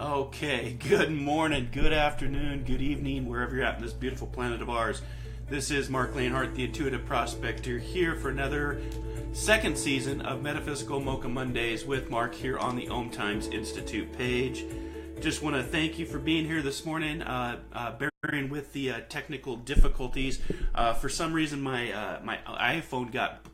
Okay, good morning, good afternoon, good evening, wherever you're at in this beautiful planet of ours. This is Marc, the Intuitive Prospector, here for another second season of Metaphysical Mocha Mondays with Marc here on the Om Times Institute page. Just want to thank you for being here this morning, bearing with the technical difficulties. For some reason, my iPhone got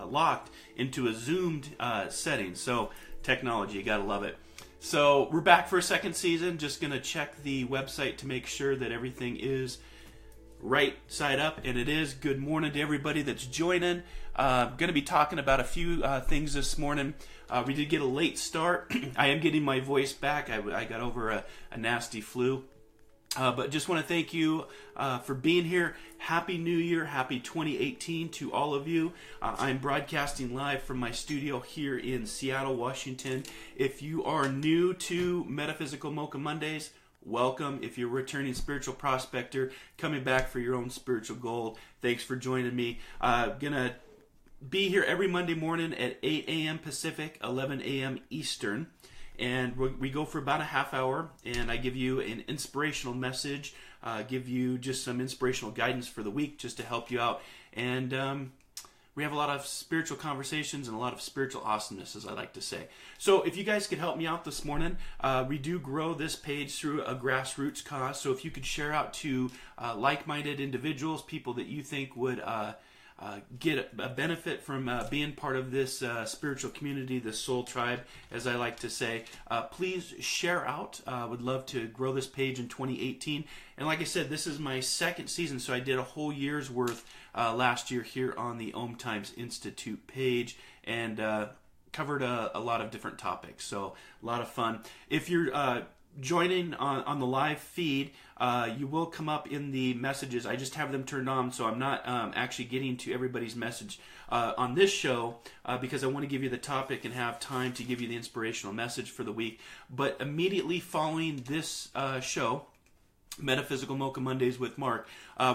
locked into a zoomed setting, so technology, you gotta love it. So we're back for a second season. Just going to check the website to make sure that everything is right side up, and it is. Good morning to everybody that's joining. Going to be talking about a few things this morning. We did get a late start. I am getting my voice back. I got over a nasty flu. But just want to thank you for being here. Happy New Year. Happy 2018 to all of you. I'm broadcasting live from my studio here in Seattle, Washington. If you are new to Metaphysical Mocha Mondays, welcome. If you're a returning spiritual prospector, coming back for your own spiritual gold, thanks for joining me. Gonna be here every Monday morning at 8 a.m. Pacific, 11 a.m. Eastern. And we go for about a half hour, and I give you an inspirational message, give you just some inspirational guidance for the week just to help you out. And we have a lot of spiritual conversations and a lot of spiritual awesomeness, as I like to say. So if you guys could help me out this morning, we do grow this page through a grassroots cause. So if you could share out to like-minded individuals, people that you think would get a benefit from being part of this spiritual community, this soul tribe, as I like to say. Please share out. Would love to grow this page in 2018. And like I said, this is my second season, so I did a whole year's worth last year here on the Om Times Institute page, and covered a lot of different topics. So a lot of fun. If you're joining on the live feed, you will come up in the messages. I just have them turned on, so I'm not actually getting to everybody's message on this show because I want to give you the topic and have time to give you the inspirational message for the week. But immediately following this show, Metaphysical Mocha Mondays with Marc,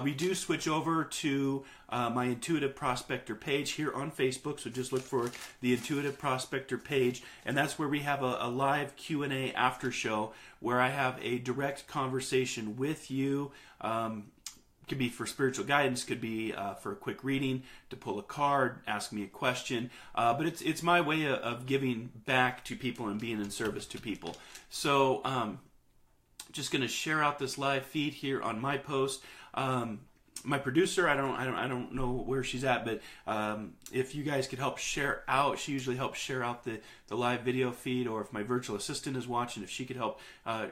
we do switch over to my Intuitive Prospector page here on Facebook. So just look for the Intuitive Prospector page, and that's where we have a live Q&A after show where I have a direct conversation with you. Could be for spiritual guidance, could be for a quick reading, to pull a card, ask me a question. But it's my way of giving back to people and being in service to people. So just going to share out this live feed here on my post. My producer, I don't know where she's at, but if you guys could help share out, she usually helps share out the live video feed, or if my virtual assistant is watching, if she could help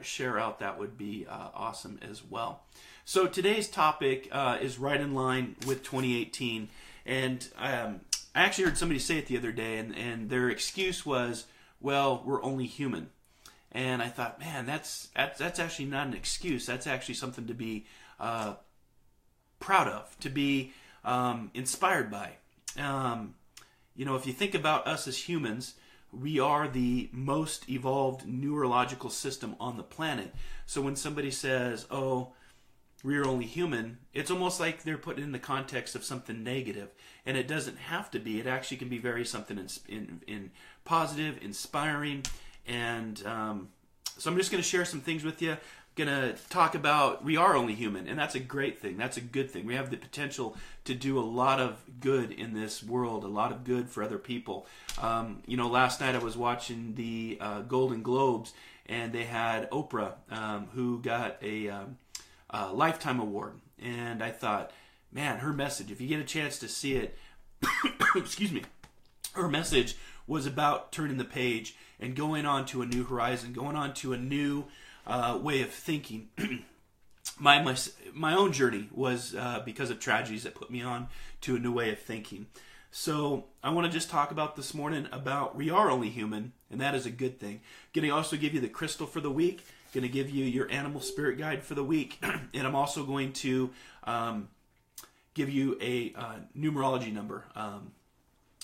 share out, that would be awesome as well. So today's topic is right in line with 2018, and I actually heard somebody say it the other day, and their excuse was, well, we're only human. And I thought, man, that's actually not an excuse. That's actually something to be proud of, to be inspired by. If you think about us as humans, we are the most evolved neurological system on the planet. So when somebody says, oh, we're only human, it's almost like they're put in the context of something negative. And it doesn't have to be. It actually can be very something in positive, inspiring. And so I'm just going to share some things with you. Going to talk about we are only human, and that's a great thing. That's a good thing. We have the potential to do a lot of good in this world, a lot of good for other people. Last night I was watching the Golden Globes, and they had Oprah, who got a Lifetime Award. And I thought, man, her message, if you get a chance to see it, excuse me, her message was about turning the page and going on to a new horizon, going on to a new way of thinking. My own journey was because of tragedies that put me on to a new way of thinking. So I want to just talk about this morning about we are only human, and that is a good thing. Going to also give you the crystal for the week. Going to give you your animal spirit guide for the week. And I'm also going to give you a numerology number.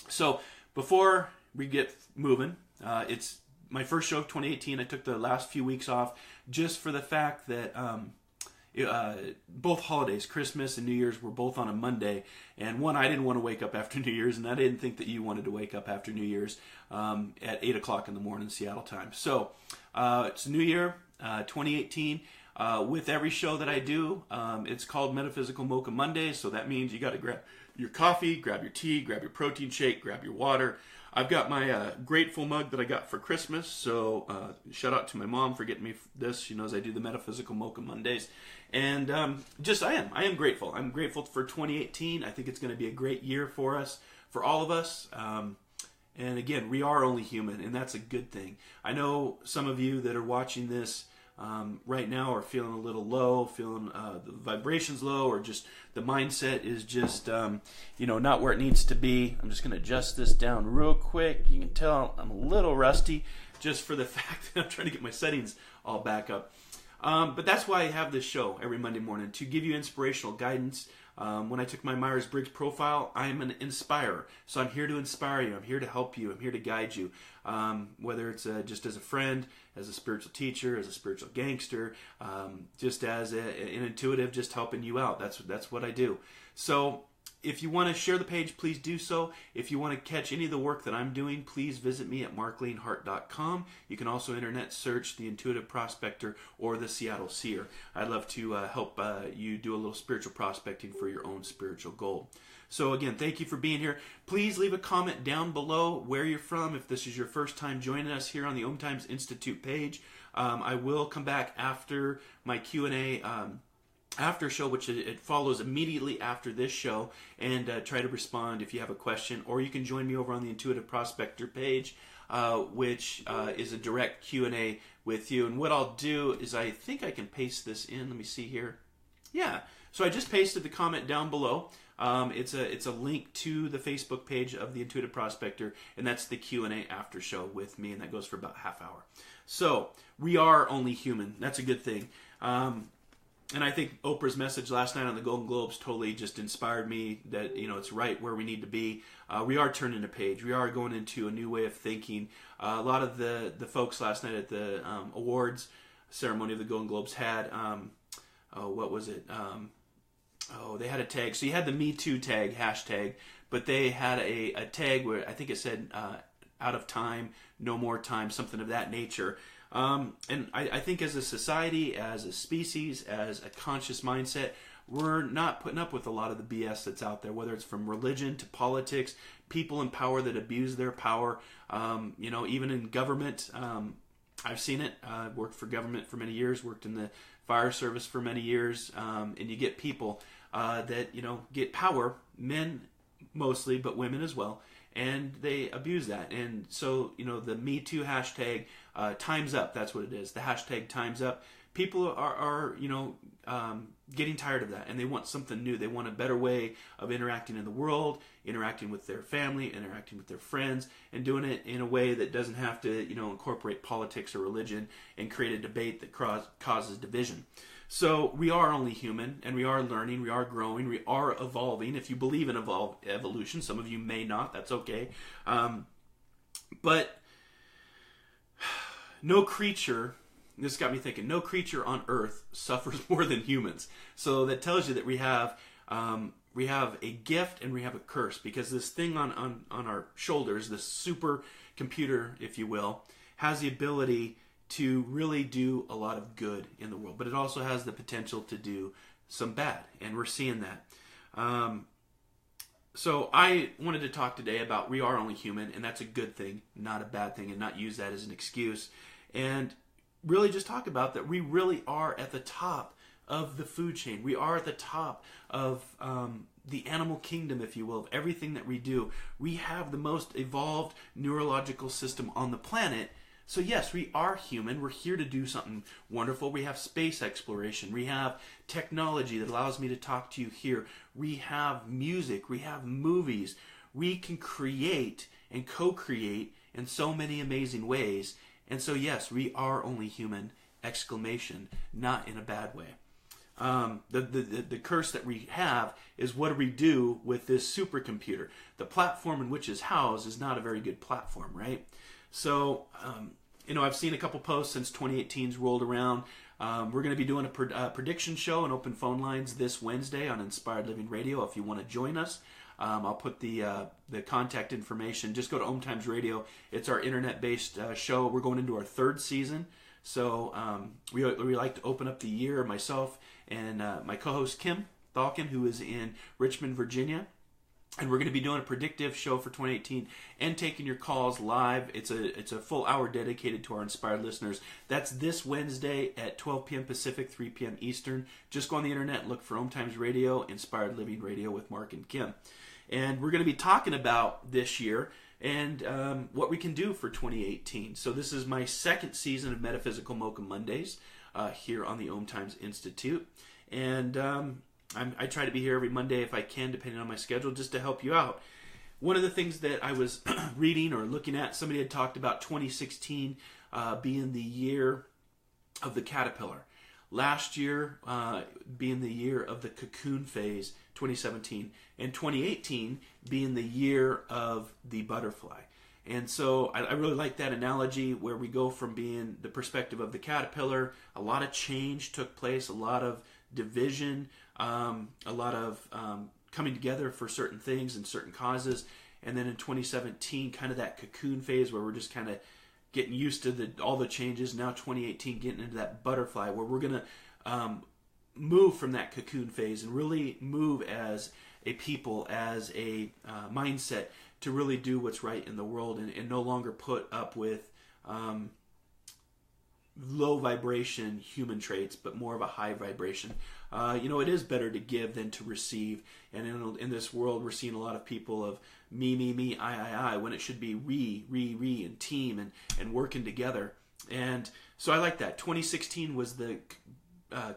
So before we get moving, it's my first show of 2018. I took the last few weeks off just for the fact that both holidays, Christmas and New Year's, were both on a Monday. And one, I didn't want to wake up after New Year's, and I didn't think that you wanted to wake up after New Year's at 8 o'clock in the morning Seattle time. So it's New Year, 2018. With every show that I do, it's called Metaphysical Mocha Mondays. So that means you got to grab your coffee, grab your tea, grab your protein shake, grab your water. I've got my grateful mug that I got for Christmas, so shout out to my mom for getting me this. She knows I do the Metaphysical Mocha Mondays. And I am grateful. I'm grateful for 2018. I think it's going to be a great year for us, for all of us. And again, we are only human, and that's a good thing. I know some of you that are watching this right now are feeling a little low, feeling the vibrations low, or just the mindset is just not where it needs to be. I'm just going to adjust this down real quick. You can tell I'm a little rusty just for the fact that I'm trying to get my settings all back up. But that's why I have this show every Monday morning, to give you inspirational guidance. When I took my Myers-Briggs profile, I'm an inspirer. So I'm here to inspire you. I'm here to help you. I'm here to guide you. Whether it's just as a friend, as a spiritual teacher, as a spiritual gangster, just as an intuitive, just helping you out. That's what I do. So if you want to share the page, please do so. If you want to catch any of the work that I'm doing, please visit me at marclanehart.com. You can also internet search the Intuitive Prospector or the SeattleSee-er. I'd love to help you do a little spiritual prospecting for your own spiritual goal. So again, thank you for being here. Please leave a comment down below where you're from. If this is your first time joining us here on the Om Times Institute page, I will come back after my Q&A after show, which it follows immediately after this show, and try to respond if you have a question. Or you can join me over on the Intuitive Prospector page, which is a direct Q&A with you. And what I'll do is, I think I can paste this in. Let me see here. Yeah, so I just pasted the comment down below. It's a link to the Facebook page of the Intuitive Prospector, and that's the Q&A after show with me, and that goes for about half hour. So we are only human. That's a good thing. And I think Oprah's message last night on the Golden Globes totally just inspired me that, it's right where we need to be. We are turning a page. We are going into a new way of thinking. A lot of the folks last night at the awards ceremony of the Golden Globes had, what was it? They had a tag. So you had the Me Too tag, hashtag, but they had a tag where I think it said out of time, no more time, something of that nature. And I think as a society, as a species, as a conscious mindset, we're not putting up with a lot of the BS that's out there, whether it's from religion to politics, people in power that abuse their power, even in government. I've seen it. I've worked for government for many years, worked in the fire service for many years, and you get people that, get power, men mostly, but women as well, and they abuse that. And so, the Me Too hashtag, time's up, that's what it is. The hashtag time's up. People are getting tired of that, and they want something new. They want a better way of interacting in the world, interacting with their family, interacting with their friends, and doing it in a way that doesn't have to, incorporate politics or religion and create a debate that causes division. So we are only human, and we are learning, we are growing, we are evolving. If you believe in evolution, some of you may not, that's okay. But no creature, this got me thinking, no creature on earth suffers more than humans. So that tells you that we have a gift and we have a curse, because this thing on our shoulders, this super computer, if you will, has the ability to really do a lot of good in the world, but it also has the potential to do some bad, and we're seeing that. So I wanted to talk today about we are only human, and that's a good thing, not a bad thing, and not use that as an excuse, and really just talk about that we really are at the top of the food chain. We are at the top of the animal kingdom, if you will, of everything that we do. We have the most evolved neurological system on the planet. So yes, we are human. We're here to do something wonderful. We have space exploration. We have technology that allows me to talk to you here. We have music. We have movies. We can create and co-create in so many amazing ways. And so yes, we are only human, exclamation, not in a bad way. The curse that we have is, what do we do with this supercomputer? The platform in which it's housed is not a very good platform, right? So, I've seen a couple posts since 2018's rolled around. We're going to be doing a prediction show and open phone lines this Wednesday on Inspired Living Radio if you want to join us. I'll put the contact information. Just go to Om Times Radio. It's our internet-based show. We're going into our third season. So we like to open up the year, myself and my co-host Kim Thalkin, who is in Richmond, Virginia. And we're going to be doing a predictive show for 2018 and taking your calls live. It's a full hour dedicated to our inspired listeners. That's this Wednesday at 12 p.m. Pacific, 3 p.m. Eastern. Just go on the internet and look for Om Times Radio, Inspired Living Radio with Marc and Kim. And we're going to be talking about this year and what we can do for 2018. So this is my second season of Metaphysical Mocha Mondays here on the Om Times Institute. And I try to be here every Monday if I can, depending on my schedule, just to help you out. One of the things that I was reading or looking at, somebody had talked about 2016 being the year of the caterpillar. Last year being the year of the cocoon phase, 2017, and 2018 being the year of the butterfly. And so I really like that analogy where we go from being the perspective of the caterpillar. A lot of change took place, a lot of division, a lot of coming together for certain things and certain causes. And then in 2017, kind of that cocoon phase where we're just kind of getting used to all the changes. Now 2018, getting into that butterfly where we're going to move from that cocoon phase and really move as a people, as a mindset to really do what's right in the world and no longer put up with low vibration human traits, but more of a high vibration. It is better to give than to receive. And in this world, we're seeing a lot of people of me, I, when it should be we, and team and working together. And so I like that. 2016 was the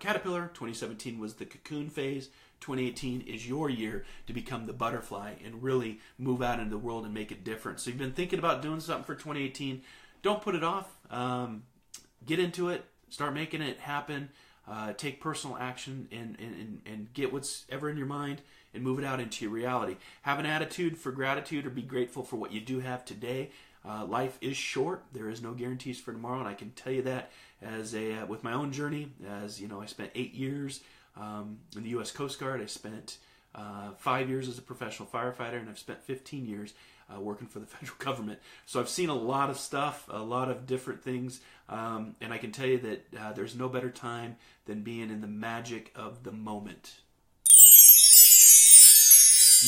caterpillar. 2017 was the cocoon phase. 2018 is your year to become the butterfly and really move out into the world and make a difference. So you've been thinking about doing something for 2018. Don't put it off. Get into it. Start making it happen. Take personal action and get what's ever in your mind and move it out into your reality. Have an attitude for gratitude or be grateful for what you do have today. Life is short. There is no guarantees for tomorrow, and I can tell you that as with my own journey. As you know, I spent 8 years in the U.S. Coast Guard. I spent 5 years as a professional firefighter, and I've spent 15 years working for the federal government. So I've seen a lot of stuff, a lot of different things, and I can tell you that there's no better time than being in the magic of the moment.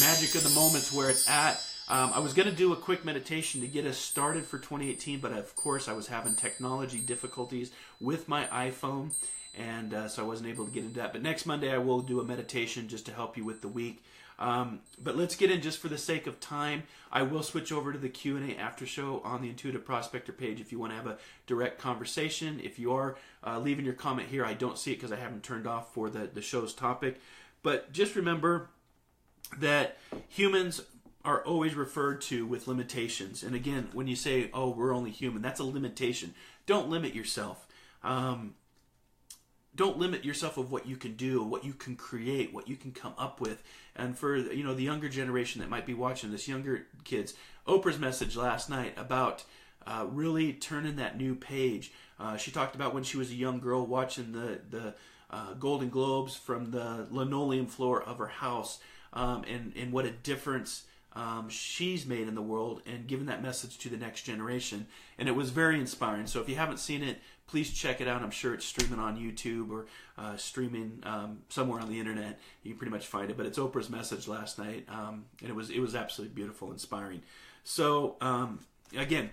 Magic of the moment's where it's at. I was going to do a quick meditation to get us started for 2018, but of course I was having technology difficulties with my iPhone, and so I wasn't able to get into that. But next Monday I will do a meditation just to help you with the week. But let's get in just for the sake of time. I will switch over to the Q&A after show on the Intuitive Prospector page if you want to have a direct conversation. If you are leaving your comment here, I don't see it because I haven't turned off for the show's topic. But just remember that humans are always referred to with limitations. And again, when you say, oh, we're only human, that's a limitation. Don't limit yourself. Don't limit yourself of what you can do, what you can create, what you can come up with. And for the younger generation that might be watching this, younger kids, Oprah's message last night about really turning that new page. She talked about when she was a young girl watching the Golden Globes from the linoleum floor of her house, and what a difference she's made in the world and given that message to the next generation. And it was very inspiring. So if you haven't seen it, please check it out. I'm sure it's streaming on YouTube or streaming somewhere on the internet. You can pretty much find it. But it's Oprah's message last night, and it was absolutely beautiful, inspiring. So again,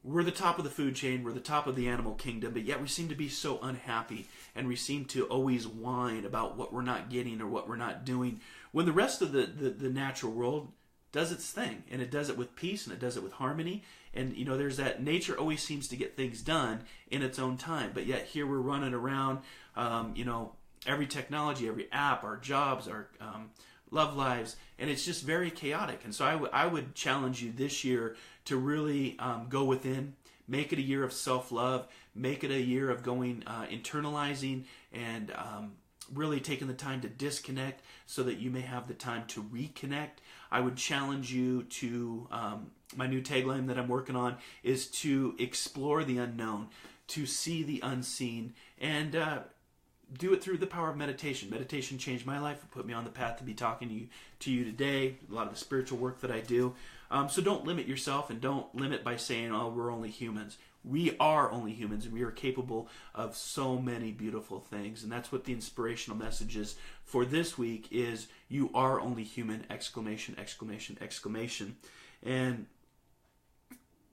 we're the top of the food chain. We're the top of the animal kingdom, but yet we seem to be so unhappy, and we seem to always whine about what we're not getting or what we're not doing, when the rest of the natural world does its thing, and it does it with peace, and it does it with harmony. And there's that nature always seems to get things done in its own time, but yet here we're running around, every technology, every app, our jobs, our love lives, and it's just very chaotic. And so I would challenge you this year to really go within, make it a year of self-love, make it a year of going internalizing and really taking the time to disconnect so that you may have the time to reconnect. I would challenge you to, my new tagline that I'm working on is to explore the unknown. to see the unseen, and do it through the power of meditation. Meditation changed my life. It put me on the path to be talking to you today. A lot of the spiritual work that I do. So don't limit yourself, and don't limit by saying, oh, we're only humans. We are only humans, and we are capable of so many beautiful things. And that's what the inspirational message is for this week is, you are only human, exclamation, exclamation, exclamation. And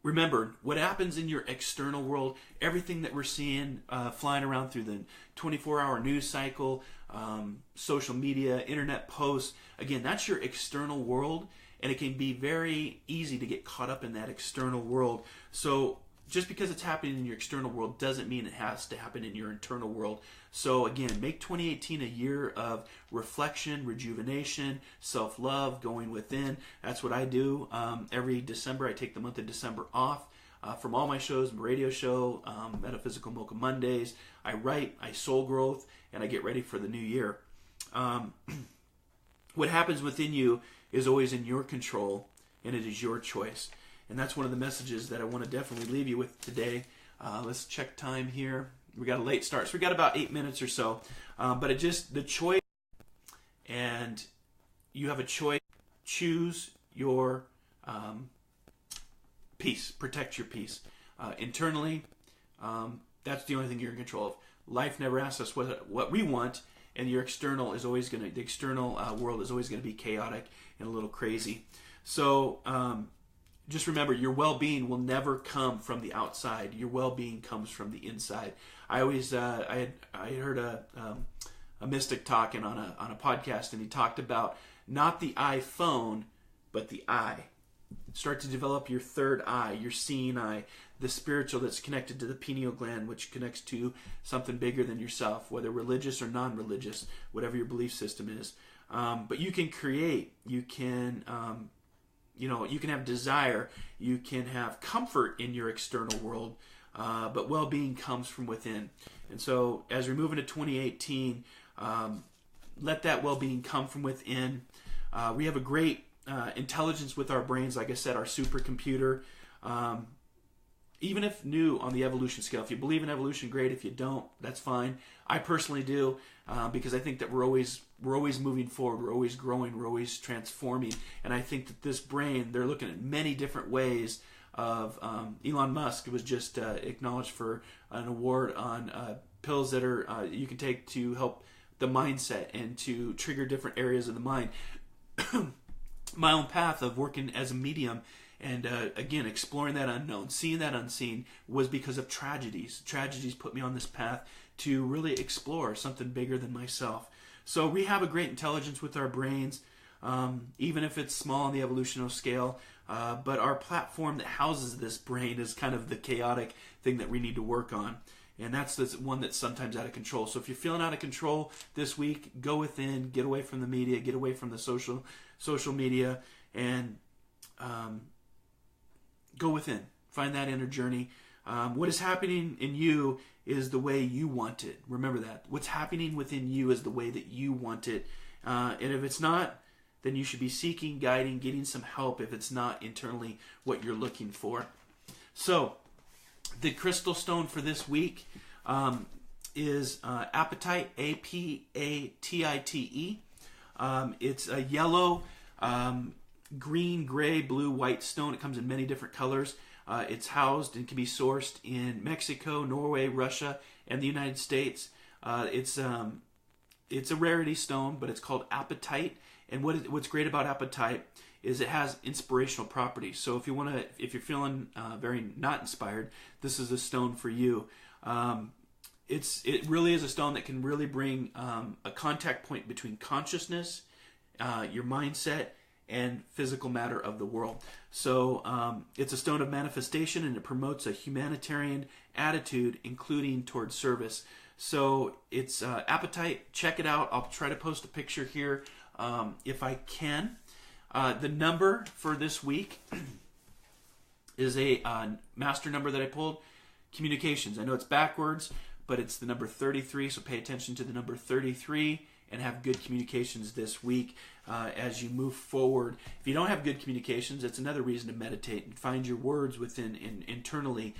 remember, what happens in your external world, everything that we're seeing flying around through the 24-hour news cycle, social media, internet posts, again, that's your external world, and it can be very easy to get caught up in that external world. So just because it's happening in your external world doesn't mean it has to happen in your internal world. So again, make 2018 a year of reflection, rejuvenation, self-love, going within. That's what I do. Every December, I take the month of December off from all my shows, my radio show, Metaphysical Mocha Mondays. I write, I soul growth, and I get ready for the new year. What happens within you is always in your control, and it is your choice. And that's one of the messages that I want to definitely leave you with today. Let's check time here. We got a late start, so we got about 8 minutes or so. But it just, the choice, and you have a choice. Choose your peace. Protect your peace. Internally, that's the only thing you're in control of. Life never asks us what we want, and your external is always going to, the external world is always going to be chaotic and a little crazy. So, just remember, your well-being will never come from the outside. Your well-being comes from the inside. I always, I heard a mystic talking on a podcast, and he talked about not the iPhone, but the eye. Start to develop your third eye, your seeing eye, the spiritual that's connected to the pineal gland, which connects to something bigger than yourself, whether religious or non-religious, whatever your belief system is. But you can create, you can you can have desire, you can have comfort in your external world, but well-being comes from within. And so as we move into 2018, let that well-being come from within. We have a great intelligence with our brains, like I said, our supercomputer. Even if new on the evolution scale, if you believe in evolution, great. If you don't, that's fine. I personally do, because I think that we're always moving forward, we're always growing, we're always transforming. And I think that this brain, they're looking at many different ways of, Elon Musk was just acknowledged for an award on pills that are you can take to help the mindset and to trigger different areas of the mind. My own path of working as a medium, and again, exploring that unknown, seeing that unseen, was because of tragedies. Tragedies put me on this path to really explore something bigger than myself. So we have a great intelligence with our brains, even if it's small on the evolutionary scale. But our platform that houses this brain is kind of the chaotic thing that we need to work on. And that's the one that's sometimes out of control. So if you're feeling out of control this week, go within, get away from the media, get away from the social media, and go within. Find that inner journey. What is happening in you is the way you want it. Remember that. What's happening within you is the way that you want it. And if it's not, then you should be seeking, guiding, getting some help if it's not internally what you're looking for. So, the crystal stone for this week is apatite, A-P-A-T-I-T-E. It's a yellow, green, gray, blue, white stone. It comes in many different colors. It's housed and can be sourced in Mexico, Norway, Russia, and the United States. It's a rarity stone, but it's called apatite. And what's great about apatite is it has inspirational properties. So if you're feeling very not inspired, this is a stone for you. It really is a stone that can really bring a contact point between consciousness, your mindset, and physical matter of the world. So it's a stone of manifestation, and it promotes a humanitarian attitude, including towards service. So it's apatite. Check it out. I'll try to post a picture here if I can. The number for this week is a master number that I pulled. Communications. I know it's backwards, but it's the number 33, so pay attention to the number 33. and have good communications this week as you move forward. If you don't have good communications, it's another reason to meditate and find your words within internally.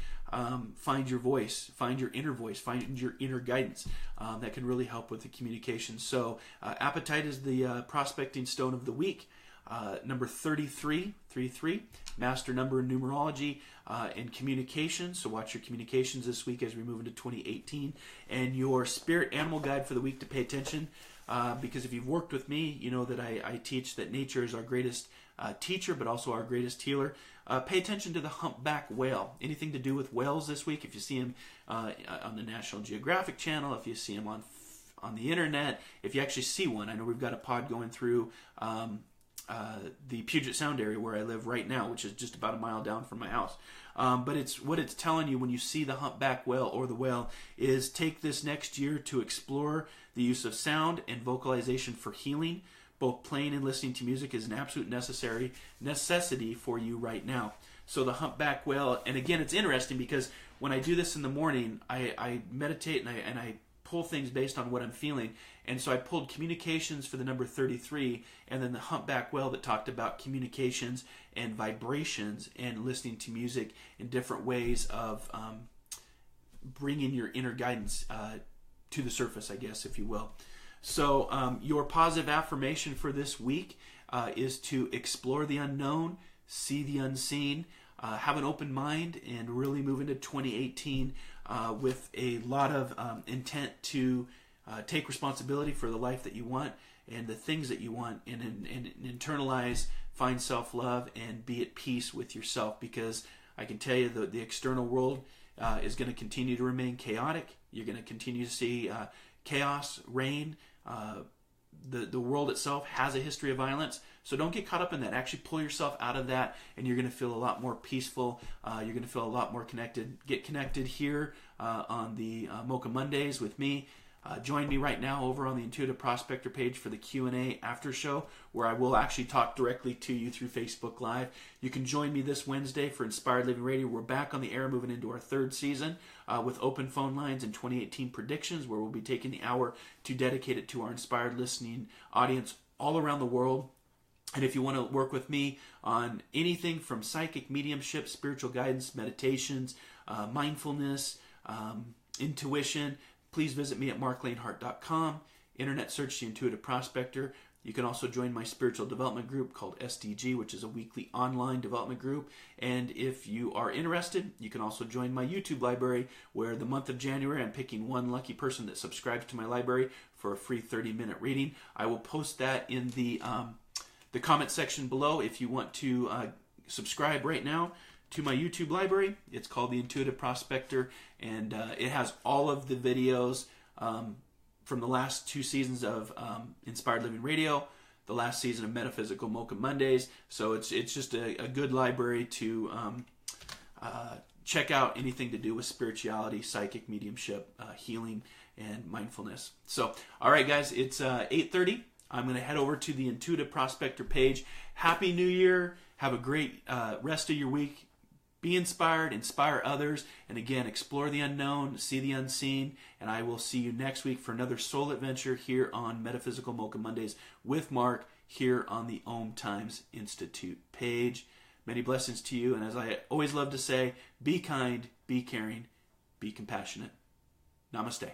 Find your voice, find your inner voice, find your inner guidance. That can really help with the communication. So appetite is the prospecting stone of the week. Number 33, master number in numerology and communication. So watch your communications this week as we move into 2018. And your spirit animal guide for the week to pay attention. Because if you've worked with me, you know that I teach that nature is our greatest teacher, but also our greatest healer. Pay attention to the humpback whale. Anything to do with whales this week, if you see him on the National Geographic Channel, if you see him on the internet, if you actually see one. I know we've got a pod going through the Puget Sound area where I live right now, which is just about a mile down from my house. But what it's telling you when you see the humpback whale or the whale is take this next year to explore the use of sound and vocalization for healing. Both playing and listening to music is an absolute necessity for you right now. So the humpback whale, and again, it's interesting because when I do this in the morning, I meditate and I pull things based on what I'm feeling. And so I pulled communications for the number 33, and then the humpback whale that talked about communications and vibrations and listening to music in different ways of bringing your inner guidance to the surface, I guess, if you will. So your positive affirmation for this week is to explore the unknown, see the unseen, have an open mind, and really move into 2018 with a lot of intent to take responsibility for the life that you want and the things that you want, and internalize, find self-love, and be at peace with yourself. Because I can tell you that the external world is going to continue to remain chaotic. You're going to continue to see chaos reign. The world itself has a history of violence, so don't get caught up in that. Actually pull yourself out of that, and you're going to feel a lot more peaceful. You're going to feel a lot more connected. Get connected here on the Mocha Mondays with me. Join me right now over on the Intuitive Prospector page for the Q&A after show, where I will actually talk directly to you through Facebook Live. You can join me this Wednesday for Inspired Living Radio. We're back on the air, moving into our third season with open phone lines and 2018 predictions, where we'll be taking the hour to dedicate it to our inspired listening audience all around the world. And if you want to work with me on anything from psychic mediumship, spiritual guidance, meditations, mindfulness, intuition, please visit me at marclanehart.com. Internet search the Intuitive Prospector. You can also join my spiritual development group called SDG, which is a weekly online development group. And if you are interested, you can also join my YouTube library, where the month of January I'm picking one lucky person that subscribes to my library for a free 30-minute reading. I will post that in the comment section below if you want to subscribe right now to my YouTube library. It's called the Intuitive Prospector, and it has all of the videos from the last 2 seasons of Inspired Living Radio, the last season of Metaphysical Mocha Mondays. So it's just a good library to check out anything to do with spirituality, psychic mediumship, healing, and mindfulness. So, all right, guys, it's 8:30. I'm going to head over to the Intuitive Prospector page. Happy New Year. Have a great rest of your week. Be inspired, inspire others, and again, explore the unknown, see the unseen, and I will see you next week for another soul adventure here on Metaphysical Mocha Mondays with Marc here on the Om Times Institute page. Many blessings to you, and as I always love to say, be kind, be caring, be compassionate. Namaste.